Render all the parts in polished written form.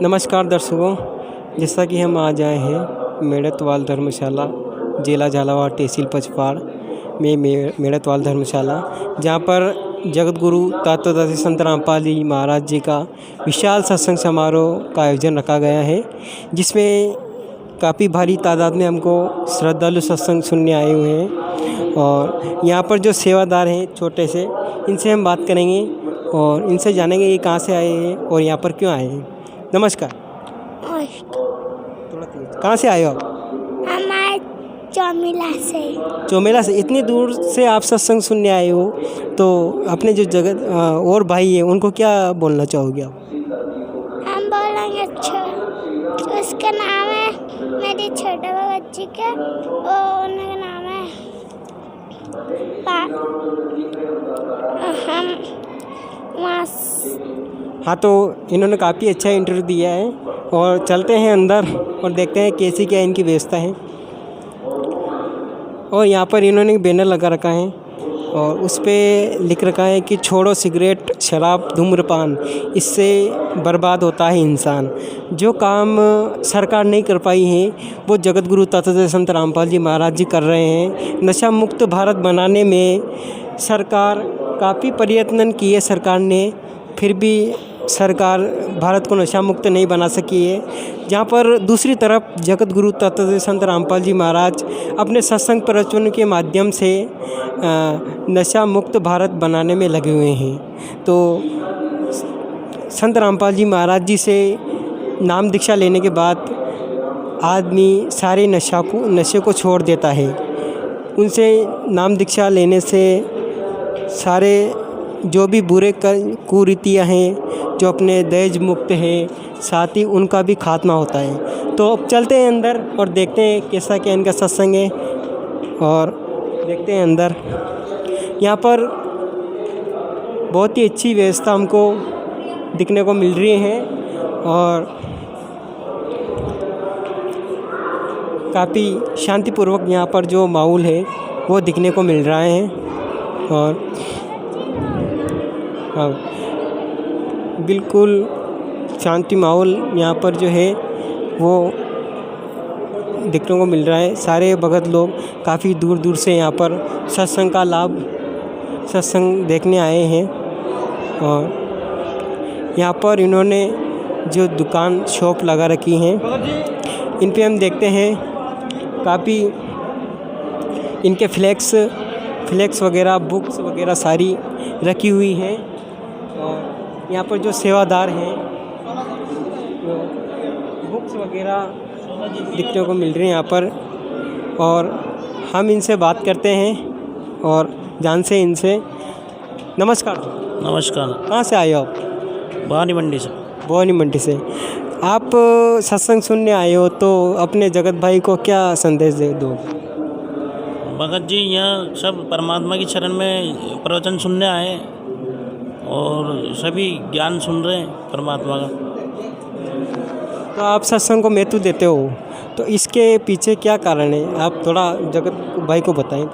नमस्कार दर्शकों, जैसा कि हम आज आए हैं मेड़तवाल धर्मशाला, जिला झालावाड़, तहसील पचपड़ में मेड़तवाल धर्मशाला, जहाँ पर जगत गुरु तत्वदर्शी संत रामपाल जी महाराज जी का विशाल सत्संग समारोह का आयोजन रखा गया है, जिसमें काफ़ी भारी तादाद में हमको श्रद्धालु सत्संग सुनने आए हुए हैं। और यहाँ पर जो सेवादार हैं छोटे से, इनसे हम बात करेंगे और इनसे जानेंगे ये कहाँ से आए हैं और यहाँ पर क्यों आए हैं। नमस्कार। थोड़ा तेज। कहाँ से आए हो आप? हमारे चौमेला से। इतनी दूर से आप सत्संग सुनने आए हो, तो अपने जो जगत और भाई हैं उनको क्या बोलना चाहोगे आप? हम बोलेंगे उसका नाम है मेरी छोटे बच्ची का, उनका नाम है हाँ, तो इन्होंने काफ़ी अच्छा इंटरव्यू दिया है और चलते हैं अंदर और देखते हैं कैसी क्या इनकी व्यवस्था है। और यहाँ पर इन्होंने एक बैनर लगा रखा है और उस पर लिख रखा है कि छोड़ो सिगरेट, शराब, धूम्रपान, इससे बर्बाद होता है इंसान। जो काम सरकार नहीं कर पाई है वो जगत गुरु तत्वदर्शी संत रामपाल जी महाराज जी कर रहे हैं। नशा मुक्त भारत बनाने में सरकार काफ़ी प्रयत्न किए सरकार ने, फिर भी सरकार भारत को नशा मुक्त नहीं बना सकी है। जहाँ पर दूसरी तरफ जगत गुरु तत्वदर्शी संत रामपाल जी महाराज अपने सत्संग प्रवचन के माध्यम से नशा मुक्त भारत बनाने में लगे हुए हैं। तो संत रामपाल जी महाराज जी से नाम दीक्षा लेने के बाद आदमी सारे नशे को छोड़ देता है। उनसे नाम दीक्षा लेने से सारे जो भी बुरे कुरीतियाँ हैं, जो अपने दहेज मुक्त हैं, साथ ही उनका भी खात्मा होता है। तो अब चलते हैं अंदर और देखते हैं कैसा क्या इनका सत्संग है और देखते हैं अंदर। यहाँ पर बहुत ही अच्छी व्यवस्था हमको दिखने को मिल रही है और काफ़ी शांतिपूर्वक यहाँ पर जो माहौल है वो दिखने को मिल रहा है। और हाँ, बिल्कुल शांति माहौल यहाँ पर जो है वो देखने को मिल रहा है। सारे भगत लोग काफ़ी दूर दूर से यहाँ पर सत्संग देखने आए हैं। और यहाँ पर इन्होंने जो दुकान शॉप लगा रखी हैं, इन पे हम देखते हैं काफ़ी इनके फ्लैक्स वगैरह, बुक्स वगैरह सारी रखी हुई हैं। और यहाँ पर जो सेवादार हैं वो बुक्स वगैरह दिखने को मिल रही हैं यहाँ पर। और हम इनसे बात करते हैं और जान से इनसे। नमस्कार। कहाँ से आए हो आप? भवानी मंडी से। आप सत्संग सुनने आए हो, तो अपने जगत भाई को क्या संदेश दे दो? भगत जी यहाँ सब परमात्मा की शरण में प्रवचन सुनने आए और सभी ज्ञान सुन रहे हैं परमात्मा का। तो आप सत्संग को महत्व देते हो, तो इसके पीछे क्या कारण है, आप थोड़ा जगत भाई को बताएं।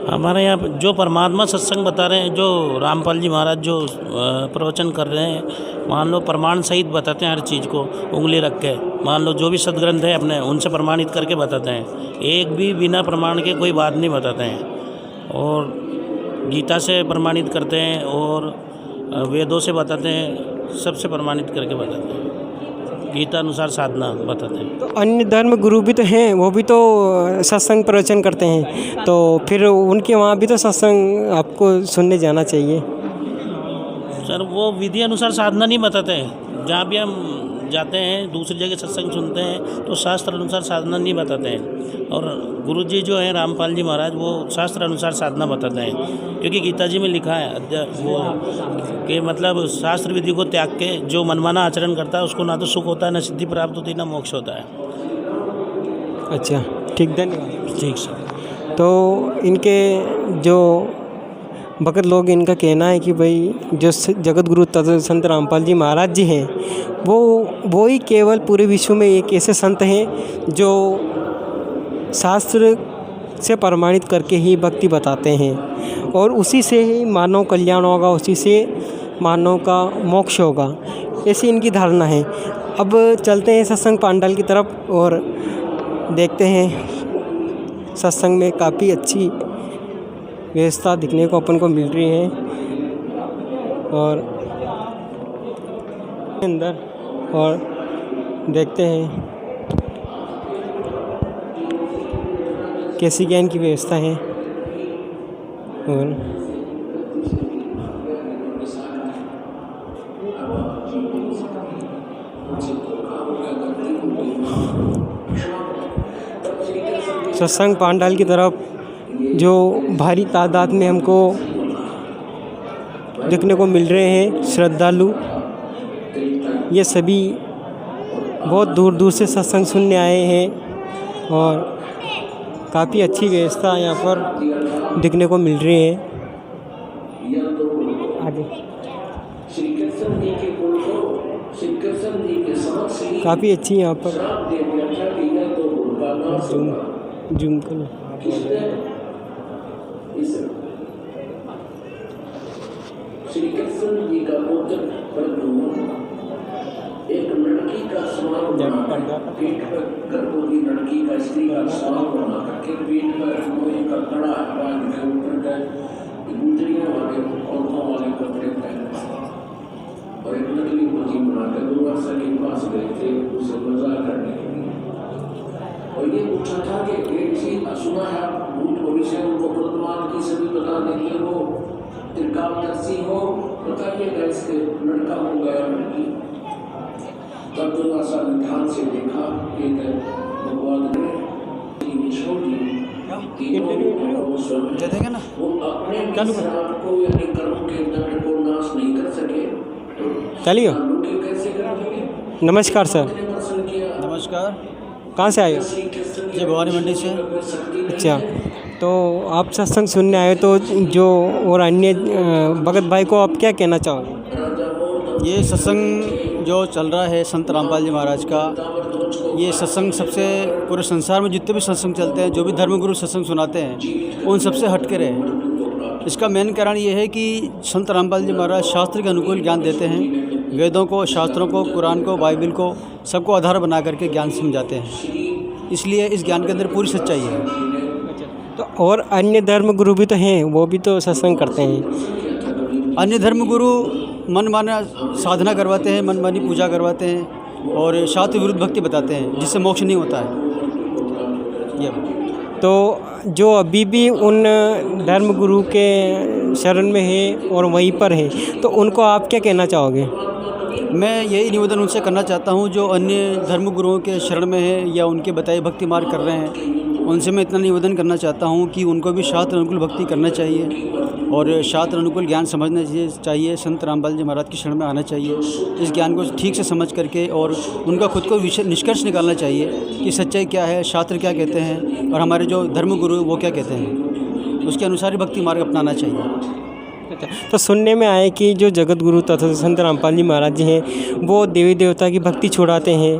हमारे यहाँ जो परमात्मा सत्संग बता रहे हैं, जो रामपाल जी महाराज जो प्रवचन कर रहे हैं, मान लो प्रमाण सहित बताते हैं हर चीज़ को उंगली रख के। मान लो जो भी सदग्रंथ है अपने, उनसे प्रमाणित करके बताते हैं। एक भी बिना प्रमाण के कोई बात नहीं बताते हैं। और गीता से प्रमाणित करते हैं और वेदों से बताते हैं, सबसे प्रमाणित करके बताते हैं। गीता अनुसार साधना बताते हैं। तो अन्य धर्म गुरु भी तो हैं, वो भी तो सत्संग प्रवचन करते हैं, तो फिर उनके वहाँ भी तो सत्संग आपको सुनने जाना चाहिए। सर वो विधि अनुसार साधना नहीं बताते हैं। जहाँ भी हम जाते हैं दूसरी जगह सत्संग सुनते हैं तो शास्त्र अनुसार साधना नहीं बताते हैं। और गुरुजी जो हैं रामपाल जी महाराज, वो शास्त्र अनुसार साधना बताते हैं। क्योंकि गीता जी में लिखा है वो कि मतलब शास्त्र विधि को त्याग के जो मनमाना आचरण करता है उसको ना तो सुख होता है, ना सिद्धि प्राप्त होती है, ना मोक्ष होता है। अच्छा, ठीक, धन्यवाद। ठीक सर। तो इनके जो भगत लोग, इनका कहना है कि भाई जो जगत गुरु तत्वदर्शी संत रामपाल जी महाराज जी हैं, वो ही केवल पूरे विश्व में एक ऐसे संत हैं जो शास्त्र से प्रमाणित करके ही भक्ति बताते हैं और उसी से ही मानव कल्याण होगा, उसी से मानव का मोक्ष होगा, ऐसी इनकी धारणा है। अब चलते हैं सत्संग पंडाल की तरफ और देखते हैं। सत्संग में काफ़ी अच्छी व्यवस्था दिखने को अपन को मिल रही है और अंदर और देखते हैं कैसी ज्ञान की व्यवस्था है। और सत्संग पंडाल की तरफ जो भारी तादाद में हमको देखने को मिल रहे हैं श्रद्धालु, ये सभी बहुत दूर दूर से सत्संग सुनने आए हैं और काफ़ी अच्छी व्यवस्था यहाँ पर देखने को मिल रही है। आगे काफ़ी अच्छी यहाँ पर जूम कर श्री कृष्ण जी का पुत्र एक लड़की का स्वांग पीठ पर गर्भवती लड़की का स्त्री का स्वांग बना करके पीठ पर लोहे का कड़ा बांध के ऊपर का गुजरियों वाले औरतों वाले कपड़े पहने और एक नकली मूर्ति बनाकर दुर्वासा के पास गए थे उसे मजाक करने के लिए। और ये पूछा था कि एक चीज सुना है भूत भविष्य उनको वर्तमान की सभी बता देंगे, वो त्रिकालदर्शी हो, बताइएगा इसके लड़का हो गया लड़की। तब दुर्वासा ने ध्यान से देखा कि भगवान ने ना वो अपने को यानी कर्म के दंड को नाश नहीं कर सके। चलिए, कैसे करेंगे? नमस्कार सर। नमस्कार। कहाँ से आए हो? ये भवानी मंडी से। अच्छा, तो आप सत्संग सुनने आए तो जो और अन्य भगत भाई को आप क्या कहना चाहोगे? ये सत्संग जो चल रहा है संत रामपाल जी महाराज का, ये सत्संग सबसे पूरे संसार में जितने भी सत्संग चलते हैं, जो भी धर्मगुरु सत्संग सुनाते हैं, उन सबसे हट के रहे। इसका मेन कारण ये है कि संत रामपाल जी महाराज शास्त्र के अनुकूल ज्ञान देते हैं। वेदों को, शास्त्रों को, कुरान को, बाइबल को, सबको आधार बना करके ज्ञान समझाते हैं। इसलिए इस ज्ञान के अंदर पूरी सच्चाई है। तो और अन्य धर्मगुरु भी तो हैं, वो भी तो सत्संग करते हैं। अन्य धर्मगुरु मनमाना साधना करवाते हैं, मनमानी पूजा करवाते हैं और शास्त्र विरुद्ध भक्ति बताते हैं, जिससे मोक्ष नहीं होता है। ये तो जो अभी भी उन धर्मगुरु के शरण में है और वहीं पर है, तो उनको आप क्या कहना चाहोगे? मैं यही निवेदन उनसे करना चाहता हूँ जो अन्य धर्मगुरुओं के शरण में है या उनके बताए भक्ति मार्ग कर रहे हैं, उनसे मैं इतना निवेदन करना चाहता हूँ कि उनको भी शास्त्र अनुकूल भक्ति करना चाहिए और शास्त्र अनुकूल ज्ञान समझना चाहिए। संत रामपाल जी महाराज की शरण में आना चाहिए, इस ज्ञान को ठीक से समझ करके और उनका खुद को निष्कर्ष निकालना चाहिए कि सच्चाई क्या है, शास्त्र क्या कहते हैं और हमारे जो धर्मगुरु वो क्या कहते हैं, उसके अनुसार ही भक्ति मार्ग अपनाना चाहिए। तो सुनने में आए कि जो जगत गुरु तथा संत रामपाल जी महाराज जी हैं, वो देवी देवता की भक्ति छुड़ाते हैं,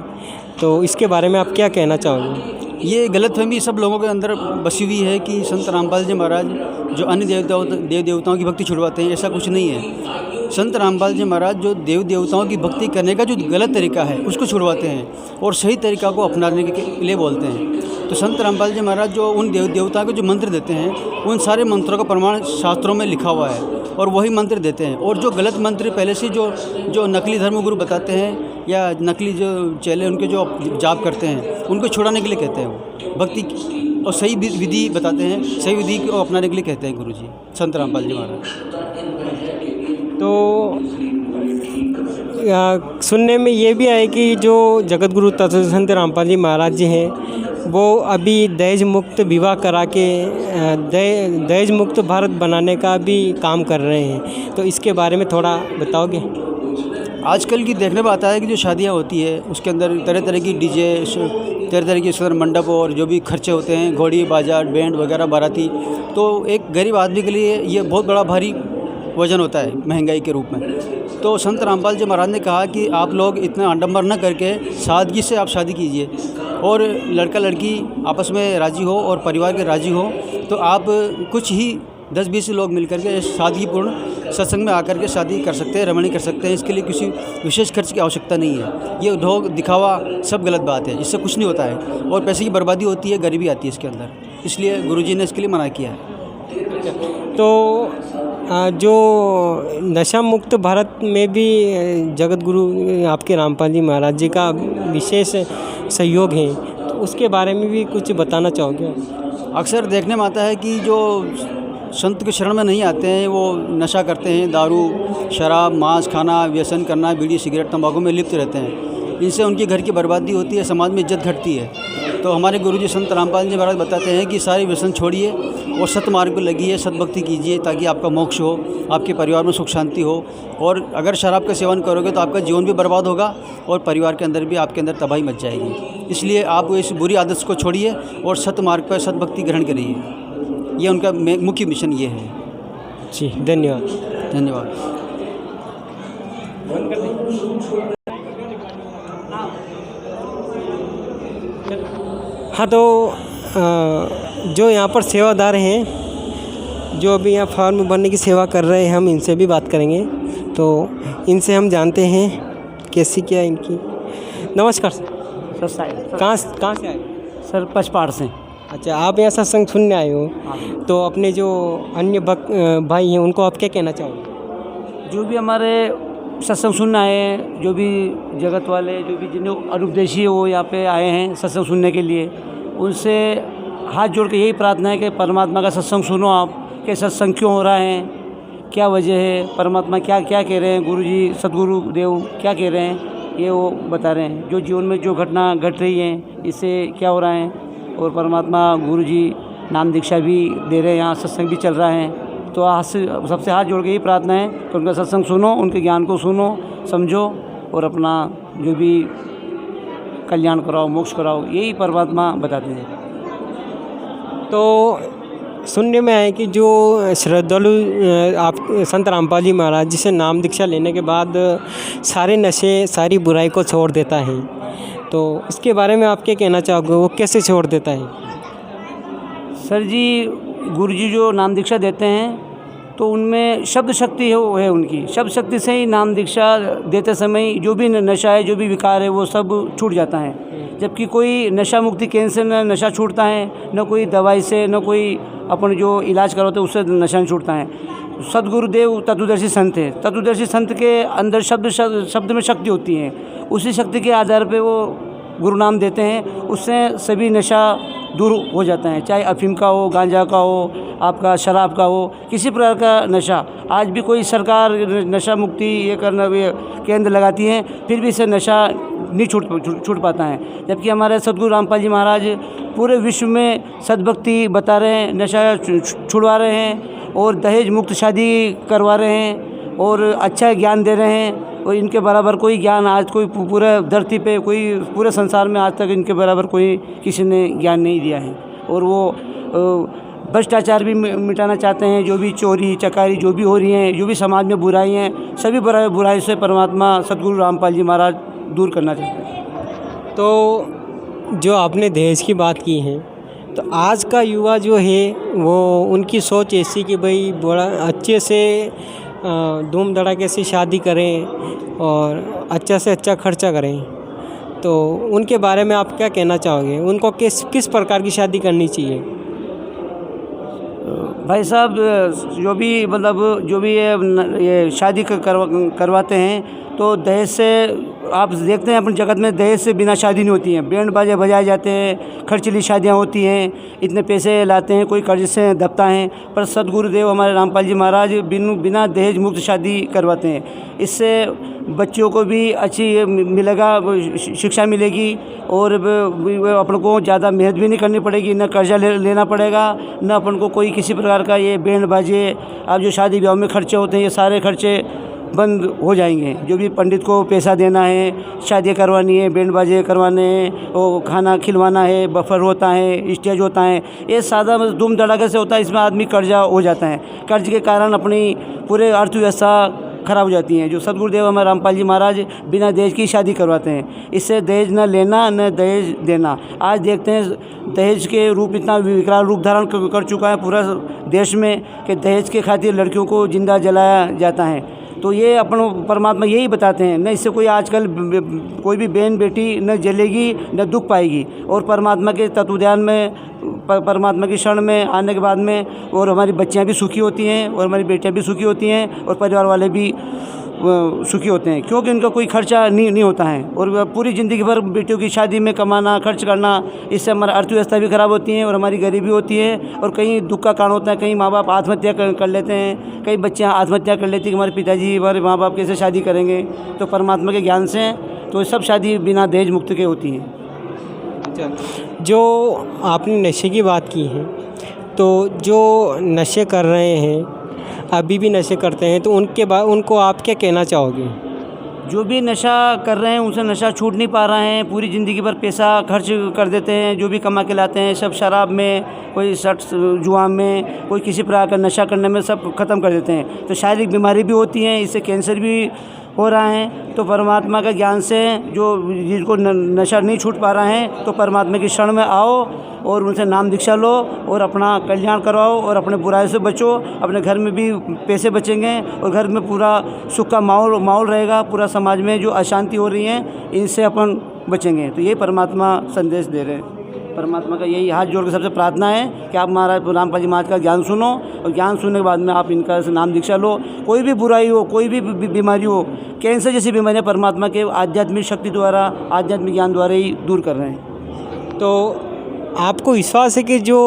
तो इसके बारे में आप क्या कहना चाहोगे? ये गलतफहमी सब लोगों के अंदर बसी हुई है कि संत रामपाल जी महाराज जो अन्य देव देवताओं की भक्ति छुड़वाते हैं, ऐसा कुछ नहीं है। संत रामपाल जी महाराज जो देव देवताओं की भक्ति करने का जो गलत तरीका है उसको छुड़वाते हैं और सही तरीका को अपनाने के लिए बोलते हैं। तो संत रामपाल जी महाराज जो उन देव देवताओं को जो मंत्र देते हैं, उन सारे मंत्रों का प्रमाण शास्त्रों में लिखा हुआ है और वही मंत्र देते हैं। और जो गलत मंत्र पहले से जो नकली धर्मगुरु बताते हैं या नकली जो चेले उनके जो जाप करते हैं, उनको छुड़ाने के लिए कहते हैं वो भक्ति और सही विधि बताते हैं, सही विधि को अपनाने के लिए कहते हैं गुरुजी संत रामपाल जी महाराज। तो सुनने में ये भी आए कि जो जगत गुरु तथा संत रामपाल जी महाराज जी हैं, वो अभी दहेज मुक्त विवाह करा के दहेज मुक्त भारत बनाने का भी काम कर रहे हैं, तो इसके बारे में थोड़ा बताओगे? आजकल की देखने में आता है कि जो शादियां होती है उसके अंदर तरह तरह की डीजे, तरह तरह की सुंदर मंडप और जो भी खर्चे होते हैं, घोड़ी बाजा बैंड वगैरह बाराती, तो एक गरीब आदमी के लिए ये बहुत बड़ा भारी वजन होता है महंगाई के रूप में। तो संत रामपाल जी महाराज ने कहा कि आप लोग इतना आडंबर न करके सादगी से आप शादी कीजिए और लड़का लड़की आपस में राज़ी हो और परिवार के राज़ी हो, तो आप कुछ ही 10-20 लोग मिलकर के सादगीपूर्ण सत्संग में आकर के शादी कर सकते हैं, रमणी कर सकते हैं। इसके लिए किसी विशेष खर्च की आवश्यकता नहीं है। ये ढोंग दिखावा सब गलत बात है, इससे कुछ नहीं होता है और पैसे की बर्बादी होती है, गरीबी आती है इसके अंदर। इसलिए गुरुजी ने इसके लिए मना किया है। तो जो नशा मुक्त भारत में भी जगत गुरु आपके रामपाल जी महाराज जी का विशेष सहयोग है, तो उसके बारे में भी कुछ बताना चाहोगे? अक्सर देखने में आता है कि जो संत के शरण में नहीं आते हैं वो नशा करते हैं, दारू, शराब, मांस खाना, व्यसन करना, बीड़ी सिगरेट तंबाकू में लिप्त रहते हैं। इनसे उनके घर की बर्बादी होती है, समाज में इज्जत घटती है। तो हमारे गुरुजी संत रामपाल जी महाराज बताते हैं कि सारे व्यसन छोड़िए और सतमार्ग पर लगिए, सतभक्ति कीजिए, ताकि आपका मोक्ष हो, आपके परिवार में सुख शांति हो। और अगर शराब का सेवन करोगे तो आपका जीवन भी बर्बाद होगा और परिवार के अंदर भी आपके अंदर तबाही मच जाएगी। इसलिए आप इस बुरी आदत को छोड़िए और सतमार्ग पर सतभक्ति ग्रहण करिए। ये उनका मुख्य मिशन ये है। जी, धन्यवाद। धन्यवाद। हाँ, तो जो यहाँ पर सेवादार हैं, जो अभी यहाँ फार्म बनने की सेवा कर रहे हैं, हम इनसे भी बात करेंगे। तो इनसे हम जानते हैं कैसी क्या इनकी। नमस्कार सर। सर कहाँ से आए? सर पचपाड़ से। अच्छा, आप यहाँ सत्संग सुनने आए हो, तो अपने जो अन्य भाई हैं उनको आप क्या कहना चाहोगे? जो भी हमारे सत्संग सुनने आए हैं, जो भी जगत वाले, जो भी जिन्हें अनुपदेशी है वो यहाँ पे आए हैं सत्संग सुनने के लिए, उनसे हाथ जोड़ के यही प्रार्थना है कि परमात्मा का सत्संग सुनो आप, कि सत्संग क्यों हो रहा है, क्या वजह है, परमात्मा क्या क्या कह रहे हैं, गुरुजी सतगुरु देव क्या कह रहे हैं, ये वो बता रहे हैं। जो जीवन में जो घटना घट रही है, इससे क्या हो रहा है, और परमात्मा गुरुजी नाम दीक्षा भी दे रहे हैं, यहाँ सत्संग भी चल रहा है। तो सबसे हाथ जोड़ के यही प्रार्थना है कि उनका सत्संग सुनो, उनके ज्ञान को सुनो, समझो और अपना जो भी कल्याण कराओ, मोक्ष कराओ, यही परमात्मा बताते हैं। तो सुनने में आए कि जो श्रद्धालु आप संत रामपाल जी महाराज जी से नाम दीक्षा लेने के बाद सारे नशे, सारी बुराई को छोड़ देता है, तो इसके बारे में आप क्या कहना चाहोगे? वो कैसे छोड़ देता है? सर जी, गुरुजी जो नाम दीक्षा देते हैं तो उनमें शब्द शक्ति है उनकी शब्द शक्ति से ही नाम दीक्षा देते समय जो भी नशा है, जो भी विकार है, वो सब छूट जाता है। जबकि कोई नशा मुक्ति केंद्र से न नशा छूटता है, न कोई दवाई से, न कोई अपन जो इलाज करवाते उससे नशा नहीं छूटता है। सदगुरुदेव तत्वदर्शी संत है। तत्वदर्शी संत के अंदर शब्द में शक्ति होती है। उसी शक्ति के आधार पे वो गुरु नाम देते हैं, उससे सभी नशा दूर हो जाता है। चाहे अफीम का हो, गांजा का हो, आपका शराब का हो, किसी प्रकार का नशा। आज भी कोई सरकार नशा मुक्ति ये केंद्र लगाती है, फिर भी इससे नशा नहीं छूट पाता है। जबकि हमारे सदगुरु रामपाल जी महाराज पूरे विश्व में सद्भक्ति बता रहे हैं, नशा छुड़वा रहे हैं और दहेज मुक्त शादी करवा रहे हैं और अच्छा ज्ञान दे रहे हैं। और इनके बराबर कोई ज्ञान आज कोई पूरे धरती पे, कोई पूरे संसार में आज तक इनके बराबर कोई किसी ने ज्ञान नहीं दिया है। और वो भ्रष्टाचार भी मिटाना चाहते हैं। जो भी चोरी चकारी जो भी हो रही हैं, जो भी समाज में बुराई हैं, सभी बुराई से परमात्मा सदगुरु रामपाल जी महाराज दूर करना चाहते हैं। तो जो आपने दहेज की बात की है, तो आज का युवा जो है वो उनकी सोच ऐसी कि भाई बड़ा अच्छे से धूम धड़ाके से शादी करें और अच्छा से अच्छा खर्चा करें, तो उनके बारे में आप क्या कहना चाहोगे? उनको किस प्रकार की शादी करनी चाहिए? भाई साहब, जो भी मतलब जो भी ये शादी करवाते हैं तो दहेज से आप देखते हैं अपनी जगत में दहेज से बिना शादी नहीं होती है। बैंड बाजे बजाए जाते हैं, खर्चीली शादियां होती हैं, इतने पैसे लाते हैं, कोई कर्ज से दबता है। पर सदगुरुदेव हमारे रामपाल जी महाराज बिना दहेज मुक्त शादी करवाते हैं। इससे बच्चियों को भी अच्छी मिलेगा, शिक्षा मिलेगी और अपन को ज़्यादा मेहनत भी नहीं करनी पड़ेगी, न कर्जा लेना पड़ेगा, न अपन को कोई किसी प्रकार का ये बैंड बाजे अब जो शादी ब्याह में खर्चे होते हैं, ये सारे खर्चे बंद हो जाएंगे। जो भी पंडित को पैसा देना है, शादियाँ करवानी है, बैंड बाजे करवाने हैं, वो खाना खिलवाना है, बफर होता है, स्टेज होता है, ये सादा धूम धड़ाके से होता है। इसमें आदमी कर्जा हो जाता है। कर्ज के कारण अपनी पूरे अर्थव्यवस्था खराब हो जाती हैं। जो सदगुरुदेव हमारे रामपाल जी महाराज बिना दहेज की शादी करवाते हैं। इससे दहेज न लेना न दहेज देना। आज देखते हैं दहेज के रूप इतना विकराल रूप धारण कर चुका है पूरा देश में कि दहेज के खातिर लड़कियों को जिंदा जलाया जाता है। तो ये अपन परमात्मा यही बताते हैं, न इससे कोई आजकल कोई भी बहन बेटी न जलेगी न दुख पाएगी। और परमात्मा के तत्वज्ञान में, परमात्मा की शरण में आने के बाद में और हमारी बच्चियां भी सुखी होती हैं और हमारी बेटियां भी सुखी होती हैं और परिवार वाले भी सुखी होते हैं, क्योंकि उनका कोई खर्चा नहीं होता है। और पूरी ज़िंदगी भर बेटियों की शादी में कमाना, खर्च करना, इससे हमारा अर्थव्यवस्था भी ख़राब होती है और हमारी गरीबी होती है। और कहीं दुख का कारण होता है, कहीं माँ बाप आत्महत्या कर लेते हैं, कई बच्चियाँ आत्महत्या कर लेती हैं कि हमारे पिताजी, हमारे माँ बाप कैसे शादी करेंगे। तो परमात्मा के ज्ञान से तो सब शादी बिना दहेज मुक्त के होती हैं। जो आपने नशे की बात की है, तो जो नशे कर रहे हैं, अभी भी नशे करते हैं, तो उनको आप क्या कहना चाहोगे? जो भी नशा कर रहे हैं उनसे नशा छूट नहीं पा रहे हैं। पूरी ज़िंदगी भर पैसा खर्च कर देते हैं, जो भी कमा के लाते हैं सब शराब में, कोई सट्स जुआ में, कोई किसी प्रकार का नशा करने में सब ख़त्म कर देते हैं। तो शारीरिक बीमारी भी होती हैं, इससे कैंसर भी हो रहा है। तो परमात्मा का ज्ञान से जो जिनको नशा नहीं छूट पा रहा है, तो परमात्मा की शरण में आओ और उनसे नाम दीक्षा लो और अपना कल्याण करवाओ और अपने बुराई से बचो। अपने घर में भी पैसे बचेंगे और घर में पूरा सुख का माहौल रहेगा। पूरा समाज में जो अशांति हो रही है, इनसे अपन बचेंगे। तो ये परमात्मा संदेश दे रहे हैं। परमात्मा का यही हाथ जोड़ के सबसे प्रार्थना है कि आप महाराज रामपाल जी महाराज का ज्ञान सुनो और ज्ञान सुनने के बाद में आप इनका नाम दीक्षा लो। कोई भी बुराई हो, कोई भी बीमारी हो, कैंसर जैसी बीमारियाँ परमात्मा के आध्यात्मिक शक्ति द्वारा, आध्यात्मिक ज्ञान द्वारा ही दूर कर रहे हैं। तो आपको विश्वास है कि जो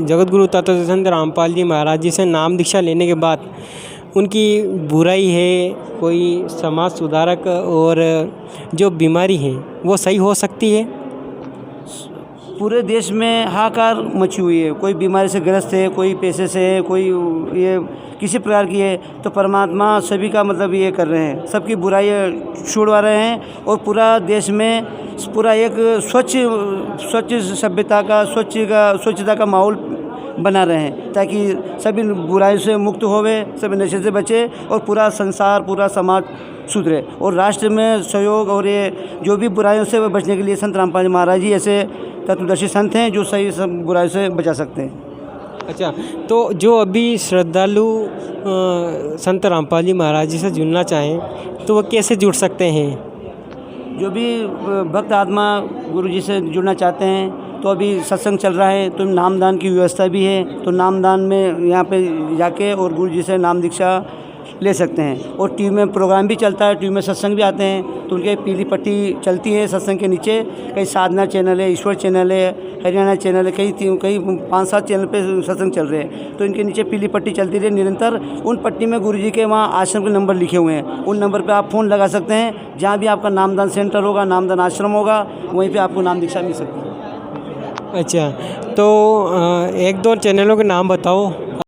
जगत गुरु तत्व संत रामपाल जी महाराज जी से नाम दीक्षा लेने के बाद उनकी बुराई है, कोई समाज सुधारक और जो बीमारी है वो सही हो सकती है? पूरे देश में हाहाकार मची हुई है। कोई बीमारी से ग्रस्त है, कोई पैसे से है, कोई ये किसी प्रकार की है। तो परमात्मा सभी का मतलब ये कर रहे हैं, सबकी बुराई छुड़वा रहे हैं और पूरा देश में पूरा एक स्वच्छ सभ्यता का, स्वच्छता का माहौल बना रहे हैं, ताकि सभी बुराई से मुक्त होवे, सभी नशे से बचे और पूरा संसार, पूरा समाज सुधरे। और राष्ट्र में सहयोग और ये जो भी बुराइयों से बचने के लिए संत रामपाल जी महाराज जी ऐसे तत्वदर्शी संत हैं जो सही सब बुराई से बचा सकते हैं। अच्छा, तो जो अभी श्रद्धालु संत रामपाल जी महाराज जी से जुड़ना चाहें तो वो कैसे जुड़ सकते हैं? जो भी भक्त आत्मा गुरु जी से जुड़ना चाहते हैं तो अभी सत्संग चल रहा है, तो नामदान की व्यवस्था भी है। तो नामदान में यहाँ पे जाके और गुरु जी से नाम दीक्षा ले सकते हैं। और टीवी में प्रोग्राम भी चलता है, टीवी में सत्संग भी आते हैं। तो उनके पीली पट्टी चलती है सत्संग के नीचे, कई साधना चैनल है, ईश्वर चैनल है, हरियाणा चैनल है, कई 5-7 चैनल पे सत्संग चल रहे हैं। तो इनके नीचे पीली पट्टी चलती रही निरंतर। उन पट्टी में गुरु जी के वहाँ आश्रम के नंबर लिखे हुए हैं, उन नंबर पर आप फ़ोन लगा सकते हैं। जहाँ भी आपका नामदान सेंटर होगा, नामदान आश्रम होगा, वहीं पर आपको नाम दीक्षा मिल सकती है। अच्छा, तो 1-2 चैनलों के नाम बताओ।